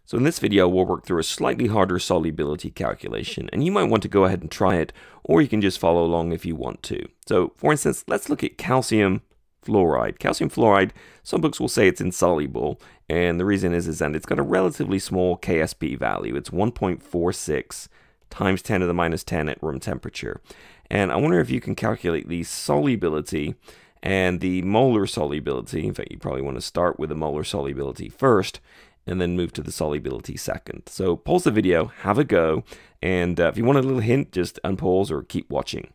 So in this video, we'll work through a slightly harder solubility calculation, and you might want to go ahead and try it, or you can just follow along if you want to. So for instance, let's look at calcium fluoride. Calcium fluoride, some books will say it's insoluble, and the reason is that it's got a relatively small Ksp value. It's 1.46 times 10 to the minus 10 at room temperature. And I wonder if you can calculate the solubility and the molar solubility. In fact, you probably want to start with the molar solubility first, and then move to the solubility second. So pause the video, have a go, and if you want a little hint, just unpause or keep watching.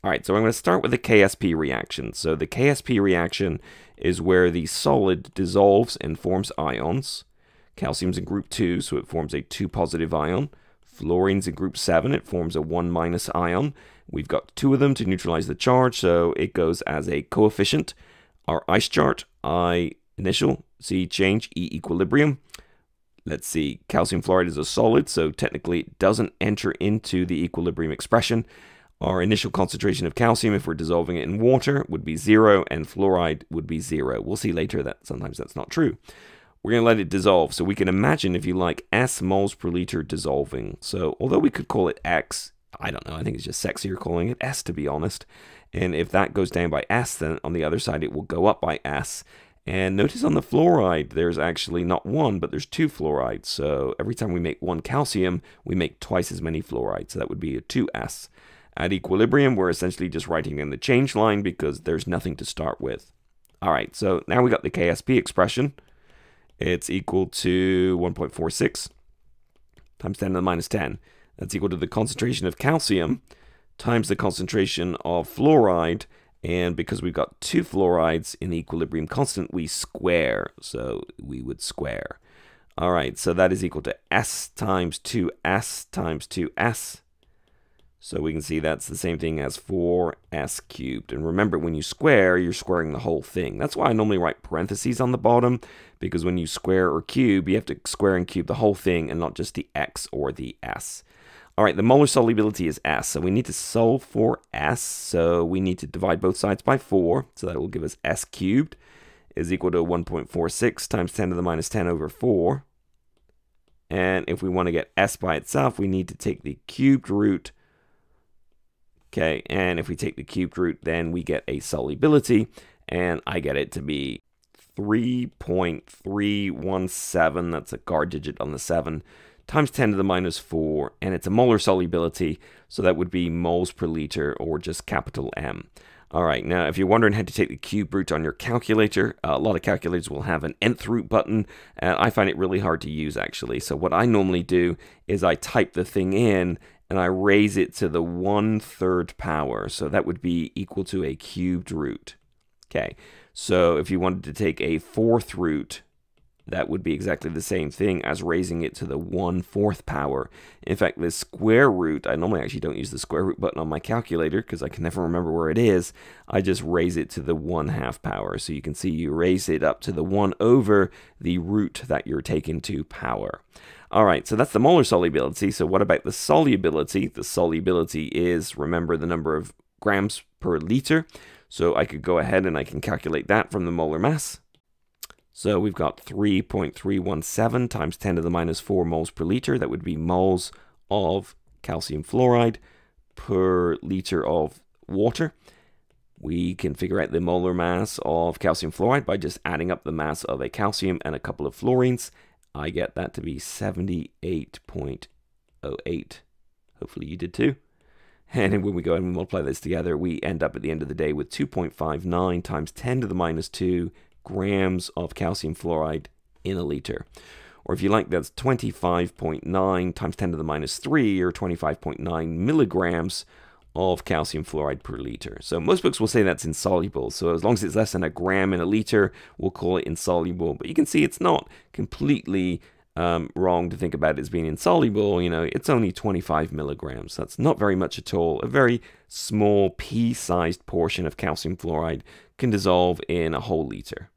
Alright, so I'm going to start with the Ksp reaction. So the Ksp reaction is where the solid dissolves and forms ions. Calcium's in group 2, so it forms a 2 positive ion. Fluorine's in group 7, it forms a 1 minus ion. We've got 2 of them to neutralize the charge, so it goes as a coefficient. Our ice chart, I initial, C change, E equilibrium. Let's see, calcium fluoride is a solid, so technically it doesn't enter into the equilibrium expression. Our initial concentration of calcium, if we're dissolving it in water, would be 0, and fluoride would be 0. We'll see later that sometimes that's not true. We're going to let it dissolve, so we can imagine, if you like, S moles per liter dissolving. So although we could call it X, I don't know, I think it's just sexier calling it S, to be honest. And if that goes down by S, then on the other side it will go up by S. And notice on the fluoride, there's actually not 1, but there's 2 fluorides. So every time we make 1 calcium, we make twice as many fluorides. So that would be a 2S. At equilibrium, we're essentially just writing in the change line because there's nothing to start with. All right, so now we got the Ksp expression. It's equal to 1.46 times 10 to the minus 10. That's equal to the concentration of calcium times the concentration of fluoride. And because we've got 2 fluorides in the equilibrium constant, we square. So we would square. All right, so that is equal to S times 2S times 2S. So we can see that's the same thing as 4S cubed. And remember, when you square, you're squaring the whole thing. That's why I normally write parentheses on the bottom, because when you square or cube, you have to square and cube the whole thing and not just the X or the S. All right, the molar solubility is S, so we need to solve for S. So we need to divide both sides by 4, so that will give us S cubed is equal to 1.46 times 10 to the minus 10 over 4. And if we want to get S by itself, we need to take the cubed root. Okay, and if we take the cubed root, then we get a solubility, and I get it to be 3.317, that's a guard digit on the 7, times 10 to the minus 4, and it's a molar solubility, so that would be moles per liter, or just capital M. All right, now if you're wondering how to take the cube root on your calculator, a lot of calculators will have an nth root button, and I find it really hard to use actually. So what I normally do is I type the thing in, and I raise it to the 1/3 power, so that would be equal to a cubed root. Okay, so if you wanted to take a 4th root, that would be exactly the same thing as raising it to the 1/4 power. In fact, the square root, I normally actually don't use the square root button on my calculator because I can never remember where it is. I just raise it to the 1/2 power. So you can see you raise it up to the 1 over the root that you're taking to power. All right, so that's the molar solubility. So what about the solubility? The solubility is, remember, the number of grams per liter. So I could go ahead and I can calculate that from the molar mass. So we've got 3.317 times 10 to the minus 4 moles per liter. That would be moles of calcium fluoride per liter of water. We can figure out the molar mass of calcium fluoride by just adding up the mass of a calcium and a couple of fluorines. I get that to be 78.08. Hopefully you did too. And when we go ahead and multiply this together, we end up at the end of the day with 2.59 times 10 to the minus 2 grams of calcium fluoride in a liter. Or if you like, that's 25.9 times 10 to the minus 3, or 25.9 milligrams of calcium fluoride per liter. So most books will say that's insoluble. So as long as it's less than a gram in a liter, we'll call it insoluble. But you can see it's not completely wrong to think about it as being insoluble. You know, it's only 25 milligrams. That's not very much at all. A very small pea-sized portion of calcium fluoride can dissolve in a whole liter.